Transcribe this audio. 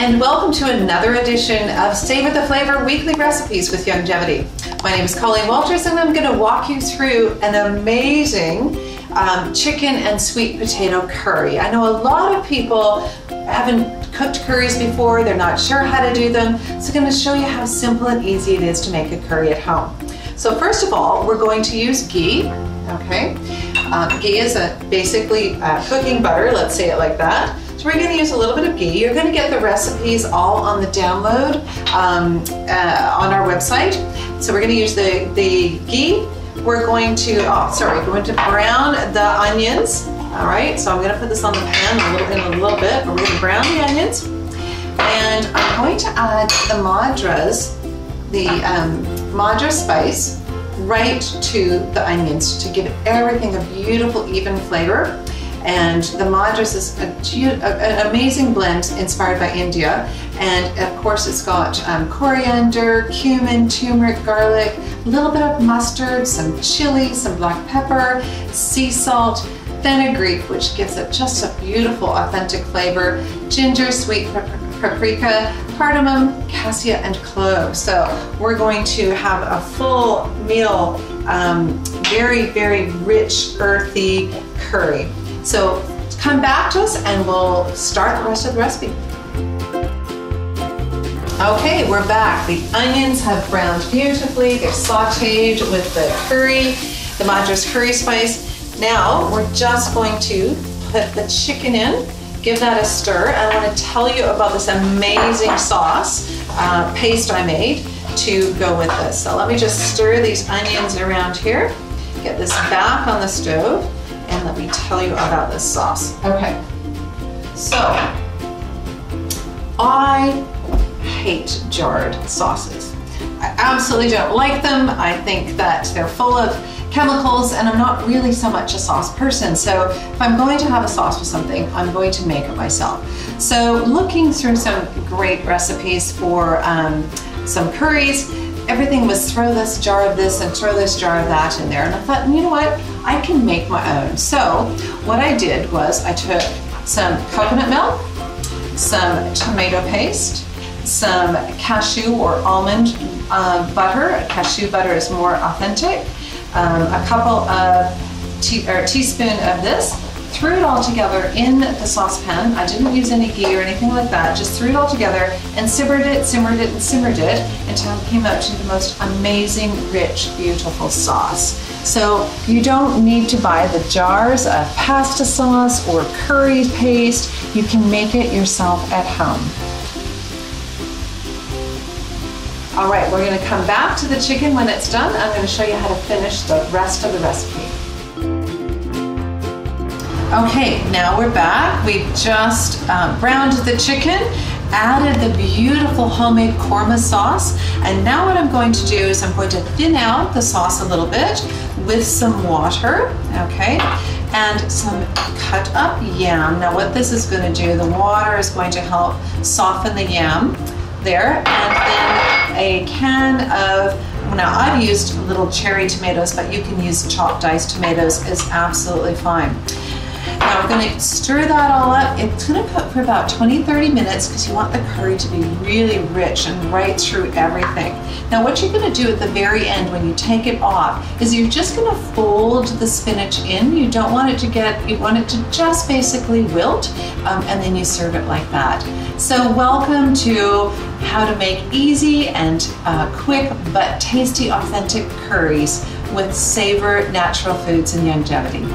and welcome to another edition of Savor the Flavor Weekly Recipes with Youngevity. My name is Colleen Walters and I'm going to walk you through an amazing chicken and sweet potato curry. I know a lot of people haven't cooked curries before, they're not sure how to do them, so I'm going to show you how simple and easy it is to make a curry at home. So first of all, we're going to use ghee, okay? Ghee is basically cooking butter, let's say it like that. So we're going to use a little bit of ghee. You're going to get the recipes all on the download on our website. So we're going to use the ghee. We're going to, going to brown the onions. All right, so I'm going to put this on the pan in a little bit. We're going to brown the onions. And I'm going to add the Madras Spice right to the onions to give everything a beautiful, even flavor. And the Madras is an amazing blend inspired by India. And of course it's got coriander, cumin, turmeric, garlic, a little bit of mustard, some chili, some black pepper, sea salt, fenugreek, which gives it just a beautiful, authentic flavor, ginger, sweet paprika, cardamom, cassia, and clove. So we're going to have a full meal, very, very rich, earthy curry. So come back to us and we'll start the rest of the recipe. Okay, we're back. The onions have browned beautifully. They're sauteed with the curry, the Madras curry spice. Now we're just going to put the chicken in, give that a stir, and I want to tell you about this amazing sauce paste I made to go with this. So let me just stir these onions around here, get this back on the stove, and let me tell you about this sauce. Okay, so I hate jarred sauces. I absolutely don't like them. I think that they're full of chemicals and I'm not really so much a sauce person. So if I'm going to have a sauce with something, I'm going to make it myself. So looking through some great recipes for some curries, everything was throw this jar of this and throw this jar of that in there. And I thought, you know what? I can make my own. So what I did was I took some coconut milk, some tomato paste, some cashew or almond butter. Cashew butter is more authentic. A couple of teaspoon of this. Threw it all together in the saucepan. I didn't use any ghee or anything like that. Just threw it all together and simmered it until it came out to the most amazing, rich, beautiful sauce. So you don't need to buy the jars of pasta sauce or curry paste. You can make it yourself at home. All right, we're going to come back to the chicken when it's done. I'm going to show you how to finish the rest of the recipe. Okay, now we're back. We've just browned the chicken, added the beautiful homemade korma sauce, and now what I'm going to do is I'm going to thin out the sauce a little bit with some water, okay, and some cut up yam. Now what this is going to do, the water is going to help soften the yam there, and then a can of, now I've used little cherry tomatoes, but you can use chopped diced tomatoes, is absolutely fine. Now we're going to stir that all up. It's going to cook for about 20-30 minutes because you want the curry to be really rich and right through everything. Now what you're going to do at the very end when you take it off is you're just going to fold the spinach in. You don't want it to get, you want it to just basically wilt, and then you serve it like that. So welcome to how to make easy and quick but tasty authentic curries with Saveur Natural Foods and Youngevity.